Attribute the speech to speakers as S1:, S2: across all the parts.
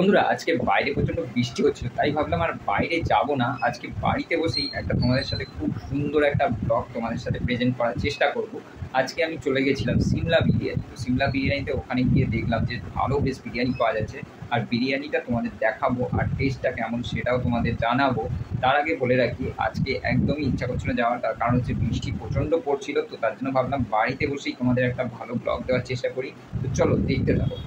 S1: বন্ধুরা আজকে বাইরে প্রচন্ড বৃষ্টি হচ্ছিল, তাই ভাবলাম আর বাইরে যাব না, আজকে বাড়িতে বসেই একটা তোমাদের সাথে খুব সুন্দর একটা ব্লগ তোমাদের সাথে প্রেজেন্ট করার চেষ্টা করব। আজকে আমি চলে গেছিলাম সিমলা বিরিয়ানি। তো সিমলা বিরিয়ানিতে ওখানে গিয়ে দেখলাম যে ভালো বেশ বিরিয়ানি পাওয়া যাচ্ছে, আর বিরিয়ানিটা তোমাদের দেখাবো আর টেস্টটা কেমন সেটাও তোমাদের জানাবো। তার আগে বলে রাখি আজকে একদমই ইচ্ছা করছিল যাওয়ার, তার কারণ হচ্ছে বৃষ্টি প্রচণ্ড পড়ছিল। তো তার জন্য ভাবলাম বাড়িতে বসেই তোমাদের একটা ভালো ব্লগ দেওয়ার চেষ্টা করি। তো চলো দেখতে থাকো।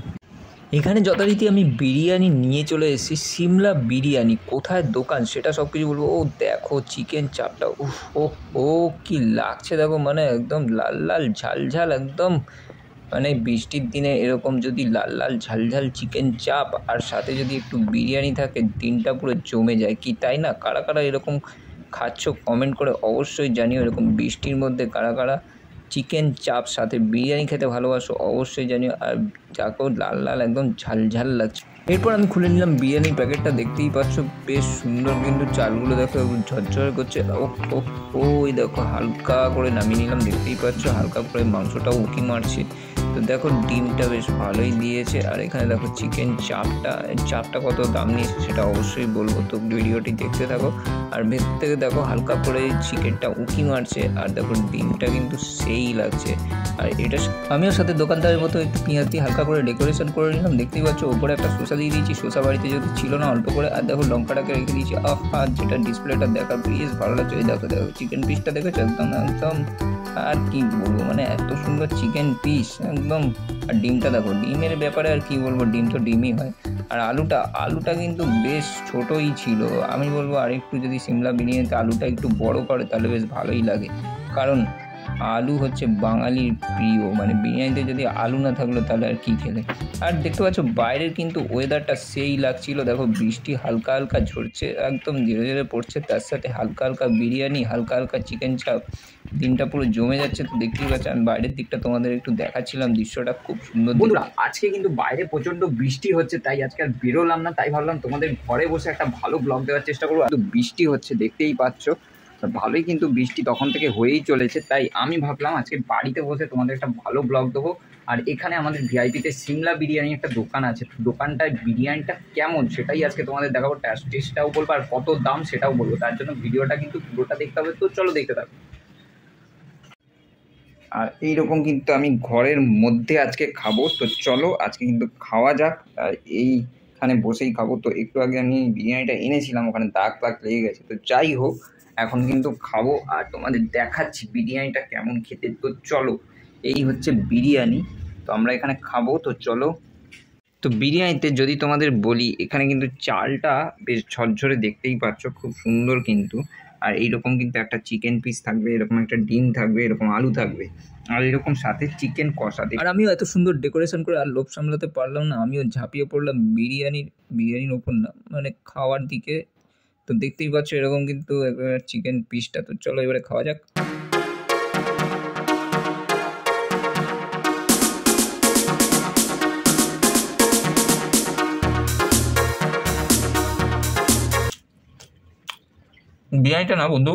S2: এখানে যথারীতি আমি বিরিয়ানি নিয়ে চলে এসেছি। সিমলা বিরিয়ানি কোথায় দোকান সেটা সব কিছু বলবো। ও দেখো চিকেন চাপটা, উফ ও ও কি লাগছে দেখো, মানে একদম লাল লাল ঝাল ঝাল একদম। মানে বৃষ্টির দিনে এরকম যদি লাল লাল ঝাল ঝাল চিকেন চাপ আর সাথে যদি একটু বিরিয়ানি থাকে, দিনটা পুরো জমে যায় কি, তাই না? কারা কারা এরকম খাচ্ছ কমেন্ট করে অবশ্যই জানিও। এরকম বৃষ্টির মধ্যে কারা কারা চিকেন চাপ সাথে বিরিয়ানি খেতে ভালোবাসো অবশ্যই জানিও। আর দেখো লাল লাল একদম ঝাল ঝাল লাগছে। এরপর আমি খুলে নিলাম বিরিয়ানির প্যাকেটটা, দেখতেই পাচ্ছ বেশ সুন্দর, কিন্তু চালগুলো দেখো ঝরঝর করছে। ও ও ওই দেখো হালকা করে নামিয়ে নিলাম, দেখতেই পাচ্ছ হালকা করে মাংসটাও উঁকি মারছে। তো দেখো ডিমটা বেশ ভালোই দিয়েছে। আর এখানে দেখো চিকেন চাপটা কত দাম নিয়েছে সেটা অবশ্যই বলবো, তো ভিডিওটি দেখতে থাকো। আর ভেতর থেকে দেখো হালকা করে চিকেনটা উঁকি মারছে, আর দেখো ডিমটা কিন্তু সেই লাগছে। আর এটা আমিও সাথে দোকানদারের মতো একটু পেঁয়াজ দিয়ে হালকা করে ডেকোরেশন করে নিলাম, দেখতেই পাচ্ছ। ওপরে একটা শসা দিয়ে দিয়েছি, শসা বাড়িতে যদি ছিল না অল্প করে। আর দেখো লঙ্কাটাকে রেখে দিয়েছি। আর যেটা ডিসপ্লেটা দেখার বেশ ভালো লাগছে। এই দেখো দেখো চিকেন পিসটা দেখেছো, একদম একদম আর কি বলবো, মানে এত সুন্দর চিকেন পিস একদম। আর ডিমটা দেখো, ডিমের ব্যাপারে আর কি বলবো, ডিম তো ডিমই হয়। আর আলুটা কিন্তু বেশ ছোটই ছিল। আমি বলবো আরেকটু যদি সিমলা বিরিয়ানিতে আলুটা একটু বড় করে তাহলে বেশ ভালোই লাগে, কারণ আলু হচ্ছে বাঙালির প্রিয়। মানে বিরিয়ানিতে যদি আলু না থাকলো তাহলে আর কি খেলে। আর দেখতে পাচ্ছ বাইরের কিন্তু ওয়েদারটা সেই লাগছিল, দেখো বৃষ্টি হালকা হালকা ঝরছে, একদম ধীরে ধীরে পড়ছে, তার সাথে হালকা হালকা বিরিয়ানি, হালকা হালকা চিকেন চাপ, দিনটা পুরো জমে যাচ্ছে। তো দেখতেই পাচ্ছ আমি বাইরের দিকটা তোমাদের একটু দেখাচ্ছিলাম, দৃশ্যটা খুব সুন্দর।
S1: বন্ধুরা আজকে কিন্তু বাইরে প্রচন্ড বৃষ্টি হচ্ছে, তাই আজকে আর বেরোলাম না, তাই ভাবলাম তোমাদের ঘরে বসে একটা ভালো ব্লগ দেওয়ার চেষ্টা করবো। কিন্তু বৃষ্টি হচ্ছে দেখতেই পাচ্ছ, ভালোই কিন্তু বৃষ্টি তখন থেকে হয়েই চলেছে, তাই আমি ভাবলাম আজকে বাড়িতে বসে তোমাদের একটা ভালো ব্লগ দেবো। আর এখানে আমাদের ভিআইপিতে সিমলা বিরিয়ানি একটা দোকান আছে, দোকানটায় বিরিয়ানিটা কেমন সেটাই আজকে তোমাদের দেখাবো, টেস্টটাও বলবো আর কত দাম সেটাও বলবো। তার জন্য ভিডিওটা কিন্তু পুরোটা দেখতে হবে, তো চলো দেখতে থাকো। আর এইরকম কিন্তু আমি ঘরের মধ্যে আজকে খাবো, তো চলো আজকে কিন্তু খাওয়া যাক। আর এইখানে বসেই খাবো। তো একটু আগে আমি বিরিয়ানিটা এনেছিলাম, ওখানে দাগ লেগে গেছে, তো যাই হোক এখন কিন্তু খাবো আর তোমাদের দেখাচ্ছি বিরিয়ানিটা কেমন খেতে। তো চলো, এই হচ্ছে বিরিয়ানি, তো আমরা এখানে খাবো, তো চলো। তো বিরিয়ানিতে যদি তোমাদের বলি, এখানে কিন্তু চালটা বেশ ঝরঝরে, দেখতেই পাচ্ছ খুব সুন্দর কিন্তু। আর এইরকম কিন্তু একটা চিকেন পিস থাকবে, এরকম একটা ডিম থাকবে, এরকম আলু থাকবে, আর এরকম সাথে চিকেন কষা।
S2: আর আমিও এত সুন্দর ডেকোরেশন করে আর লোভ সামলাতে পারলাম না, আমিও ঝাঁপিয়ে পড়লাম বিরিয়ানির ওপর, না মানে খাওয়ার দিকে। তো দেখতেই পাচ্ছ এরকম কিন্তু চিকেন পিসটা। তো চলো এবারে খাওয়া যাক। বিরিয়ানিটা না বন্ধু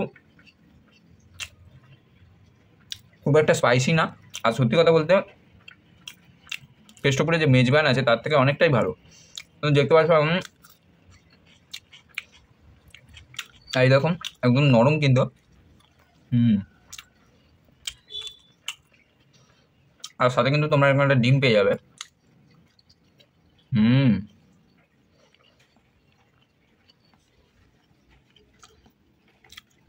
S2: খুব একটা স্পাইসি না, আর সত্যি কথা বলতে কেষ্টপুরে যে মেজবান আছে তার থেকে অনেকটাই ভালো। দেখতে পাচ্ছ এই দেখুন একদম নরম কিন্তু। আর সাথে কিন্তু তোমরা এখানে একটা ডিম পেয়ে যাবে।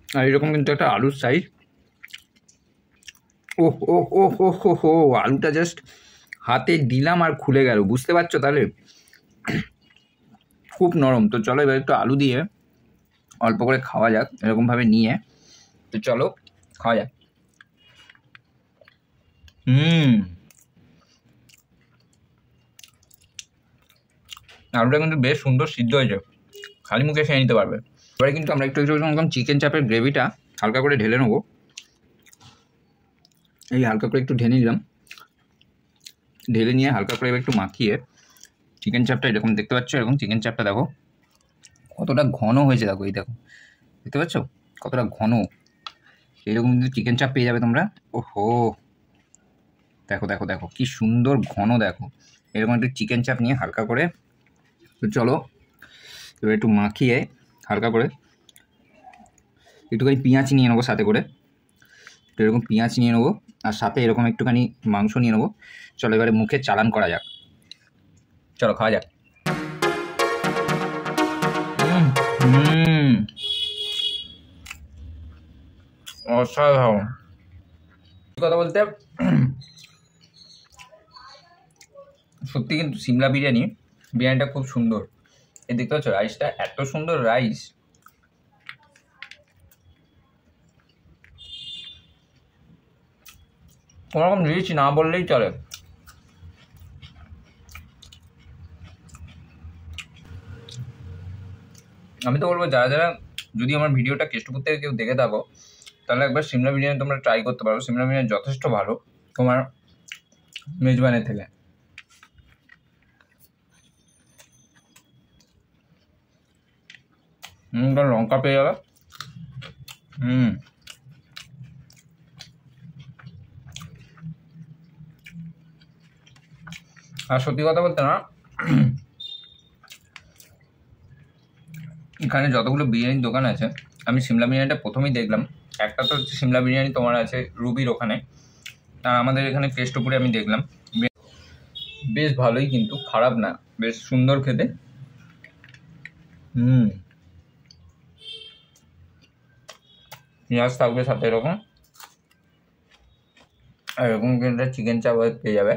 S2: আর এরকম কিন্তু একটা আলুর সাইজ, ওহ ওহ ওহ ওহ ওহ হো, আলুটা জাস্ট হাতে দিলাম আর খুলে গেল, বুঝতে পারছো তাহলে খুব নরম। তো চলো এবার একটু আলু দিয়ে অল্প করে খাওয়া যাক এরকমভাবে নিয়ে। তো চলো খাওয়া যাক। আলুটা কিন্তু বেশ সুন্দর সিদ্ধ হয়েছে, খালি মুখে খেয়ে নিতে পারবে। এবারে কিন্তু আমরা একটু চিকেন চাপের গ্রেভিটা হালকা করে ঢেলে নেবো। এই হালকা করে একটু ঢেলে নিলাম, ঢেলে নিয়ে হালকা করে এবার একটু মাখিয়ে চিকেন চাপটা, এরকম দেখতে পাচ্ছ, এরকম চিকেন চাপটা দেখো কতটা ঘন হয়েছে। দেখো এই দেখো, দেখতে পাচ্ছ কতটা ঘন, এরকম কিন্তু চিকেন চাপ পেয়ে যাবে তোমরা। ওহো দেখো দেখো দেখো কি সুন্দর ঘন, দেখো এরকম একটু চিকেন চাপ নিয়ে হালকা করে
S1: তো চলো এবার একটু মাখিয়ে হালকা করে একটুখানি পেঁয়াজ নিয়ে নেবো সাথে করে, তো এরকম পেঁয়াজ নিয়ে নেবো আর সাথে এরকম একটুখানি মাংস নিয়ে নেবো। চলো এবারে মুখে চালান করা যাক, চলো খাওয়া যাক। অসাধারণ। কথা বলতে সত্যি কিন্তু সিমলা বিরিয়ানিটা খুব সুন্দর। এই দেখতে পাচ্ছ রাইসটা, এত সুন্দর রাইস। কোনোরকম রিচ না বললেই চলে। আমি তো বলবো যারা যারা যদি আমার ভিডিওটা কেষ্টপুর থেকে কেউ দেখে থাকো, তাহলে একবার সিমলা বিরিয়ানি তোমরা ট্রাই করতে পারো। সিমলা বিরিয়ানি যথেষ্ট ভালো তোমার মেজবানের থেকে। লঙ্কা পেয়ে যাবে। আর সত্যি কথা বলতে না, এখানে যতগুলো বিরিয়ানির দোকান আছে, আমি সিমলা বিরিয়ানিটা প্রথমেই দেখলাম। একটা তো হচ্ছে সিমলা বিরিয়ানি তোমার আছে রুবির ওখানে, আর আমাদের এখানে কেষ্টপুরে আমি দেখলাম। বেশ ভালোই, কিন্তু খারাপ না, বেশ সুন্দর খেতে। পেঁয়াজ থাকবে সাথে এরকম, আর এরকম কিন্তু চিকেন চাপ পেয়ে যাবে।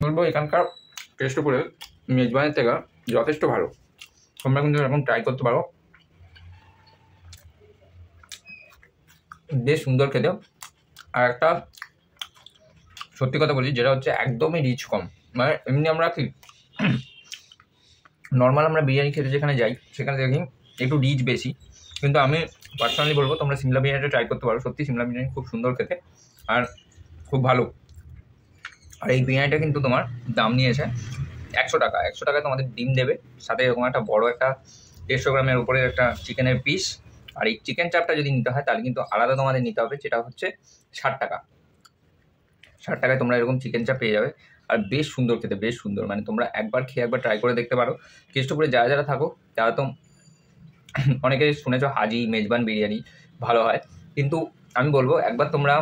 S1: বলবো এখানকার কেষ্টপুরে মেজবানের থেকে যথেষ্ট ভালো। তোমরা কিন্তু এরকম ট্রাই করতে পারো, বেশ সুন্দর খেতে। আর একটা সত্যি কথা বলি, যেটা হচ্ছে একদমই রিচ কম। মানে এমনি আমরা কি নর্মাল আমরা বিরিয়ানি খেতে যেখানে যাই সেখানে দেখি একটু রিচ বেশি, কিন্তু আমি পার্সোনালি বলবো তোমরা সিমলা বিরিয়ানিটা ট্রাই করতে পারো। সত্যি সিমলা বিরিয়ানি খুব সুন্দর খেতে আর খুব ভালো। আর এই বিরিয়ানিটা কিন্তু তোমার দাম নিয়েছে 100 টাকা। 100 টাকায় তোমাদের ডিম দেবে, সাথে এরকম একটা বড় একটা 150 গ্রামের উপরে একটা চিকেনের পিস। আর এই চিকেন চাপটা যদি নিতে হয় তাহলে কিন্তু আলাদা তোমাদের নিতে হবে, যেটা হচ্ছে 60 টাকা। 60 টাকায় তোমরা এরকম চিকেন চাপ পেয়ে যাবে। আর বেশ সুন্দর খেতে, বেশ সুন্দর। মানে তোমরা একবার খেয়ে একবার ট্রাই করে দেখতে পারো। কেষ্টপুরে যারা যারা থাকো তারা তো অনেকে শুনেছো হাজি মেজবান বিরিয়ানি ভালো হয়, কিন্তু আমি বলবো একবার তোমরা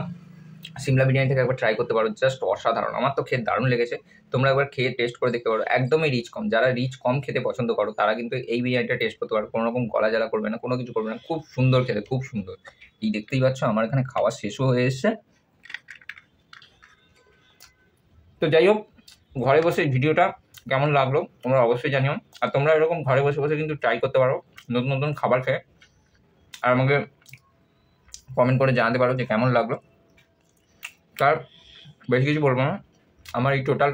S1: সিমলা বিরিয়ানি থেকে একবার ট্রাই করতে পারো। জাস্ট অসাধারণ, আমার তো খেয়ে দারুণ লেগেছে। তোমরা একবার খেয়ে টেস্ট করে দেখতে পারো। একদমই রিচ কম, যারা রিচ কম খেতে পছন্দ করো তারা কিন্তু এই বিরিয়ানিটা টেস্ট করতে পারো। কোনো রকম গলা জ্বালা করবে না, কোনো কিছু করবে না, খুব সুন্দর খেতে, খুব সুন্দর। এই দেখতেই পাচ্ছ আমার এখানে খাওয়া শেষও হয়ে এসছে। তো যাই হোক, ঘরে বসে ভিডিওটা কেমন লাগলো তোমরা অবশ্যই জানিও। আর তোমরা এরকম ঘরে বসে বসে কিন্তু ট্রাই করতে পারো নতুন নতুন খাবার খেয়ে, আর আমাকে কমেন্ট করে জানাতে পারো যে কেমন লাগলো। তার বেশি কিছু বলবো না, আমার এই টোটাল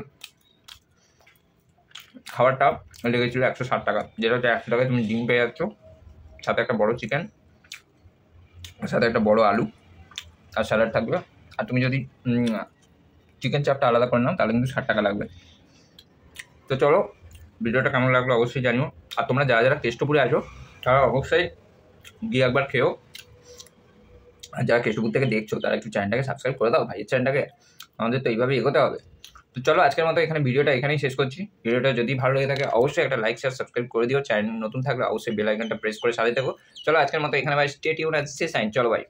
S1: খাবারটা লেগেছিলো 160 টাকা, যেটা হচ্ছে 100 টাকায় তুমি ডিম পেয়ে যাচ্ছ, সাথে একটা বড় চিকেন, সাথে একটা বড় আলু আর স্যালাড থাকবে। আর তুমি যদি চিকেন চাপটা আলাদা করে নাও তাহলে কিন্তু 60 টাকা লাগবে। তো চলো, ভিডিওটা কেমন লাগলো অবশ্যই জানিও। আর তোমরা যারা যারা কেষ্টপুরে আসো তারা অবশ্যই গিয়ে একবার খেও। আর যারা কেষ্টপুর থেকে দেখছো তারা একটু চ্যানেলটাকে সাবস্ক্রাইব করে দাও, ভাইয়ের চ্যানেলটাকে। আমাদের তো এইভাবে এগোতে হবে। তো চলো আজকের মতো এখানে ভিডিওটা এখানেই শেষ করছি। ভিডিওটা যদি ভালো লেগে থাকে অবশ্যই একটা লাইক শেয়ার সাবস্ক্রাইব করে দিও। চ্যানেল নতুন থাকলে অবশ্যই বেল আইকনটা প্রেস করে সাথে থাকো। চলো আজকের মতো এখানে ভাই, stay tune at say sign. চলো ভাই।